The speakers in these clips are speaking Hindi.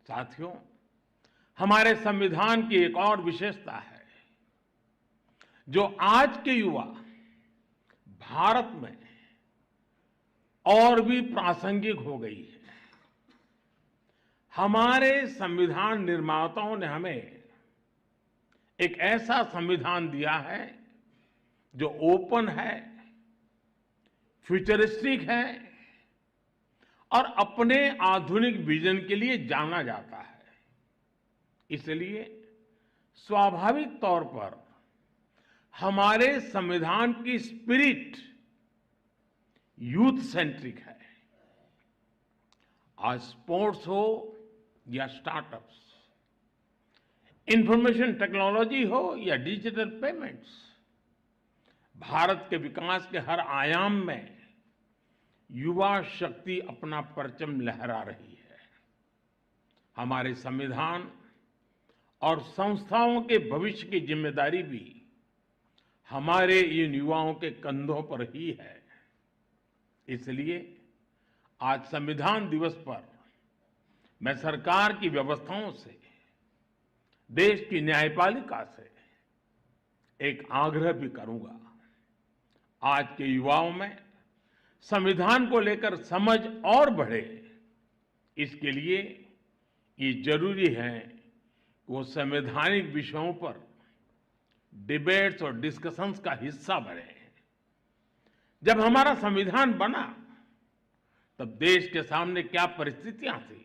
साथियों, हमारे संविधान की एक और विशेषता है जो आज के युवा भारत में और भी प्रासंगिक हो गई है। हमारे संविधान निर्माताओं ने हमें एक ऐसा संविधान दिया है जो ओपन है, फ्यूचरिस्टिक है और अपने आधुनिक विजन के लिए जाना जाता है। इसलिए स्वाभाविक तौर पर हमारे संविधान की स्पिरिट यूथ सेंट्रिक है। आज स्पोर्ट्स हो या स्टार्टअप्स, इंफॉर्मेशन टेक्नोलॉजी हो या डिजिटल पेमेंट्स, भारत के विकास के हर आयाम में युवा शक्ति अपना परचम लहरा रही है। हमारे संविधान और संस्थाओं के भविष्य की जिम्मेदारी भी हमारे इन युवाओं के कंधों पर ही है। इसलिए आज संविधान दिवस पर मैं सरकार की व्यवस्थाओं से, देश की न्यायपालिका से एक आग्रह भी करूंगा। आज के युवाओं में संविधान को लेकर समझ और बढ़े, इसके लिए ये जरूरी है कि वो संवैधानिक विषयों पर डिबेट्स और डिस्कशंस का हिस्सा बने। जब हमारा संविधान बना तब देश के सामने क्या परिस्थितियां थी,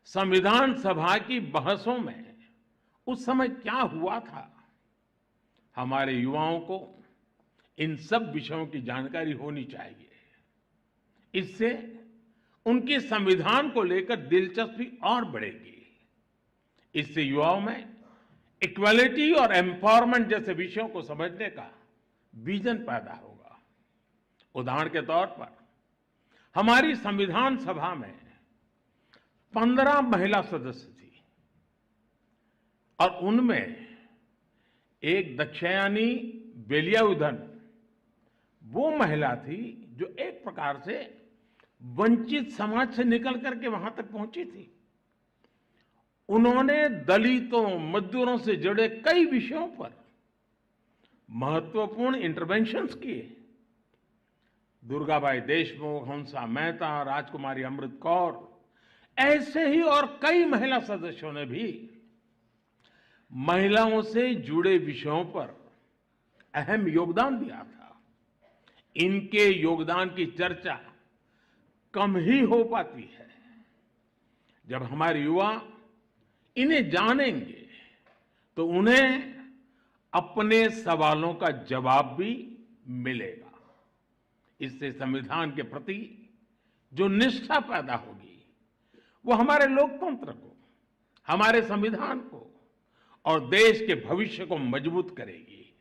संविधान सभा की बहसों में उस समय क्या हुआ था, हमारे युवाओं को इन सब विषयों की जानकारी होनी चाहिए। इससे उनके संविधान को लेकर दिलचस्पी और बढ़ेगी। इससे युवाओं में इक्वालिटी और एम्पावरमेंट जैसे विषयों को समझने का विजन पैदा होगा। उदाहरण के तौर पर हमारी संविधान सभा में 15 महिला सदस्य थी और उनमें एक दक्षयानी वेलियाउधन वो महिला थी जो एक प्रकार से वंचित समाज से निकल करके वहां तक पहुंची थी। उन्होंने दलितों, मजदूरों से जुड़े कई विषयों पर महत्वपूर्ण इंटरवेंशंस किए। दुर्गाबाई देशमुख, हंसा मेहता, राजकुमारी अमृत कौर, ऐसे ही और कई महिला सदस्यों ने भी महिलाओं से जुड़े विषयों पर अहम योगदान दिया था। इनके योगदान की चर्चा कम ही हो पाती है। जब हमारे युवा इन्हें जानेंगे तो उन्हें अपने सवालों का जवाब भी मिलेगा। इससे संविधान के प्रति जो निष्ठा पैदा होगी वो हमारे लोकतंत्र को, हमारे संविधान को और देश के भविष्य को मजबूत करेगी।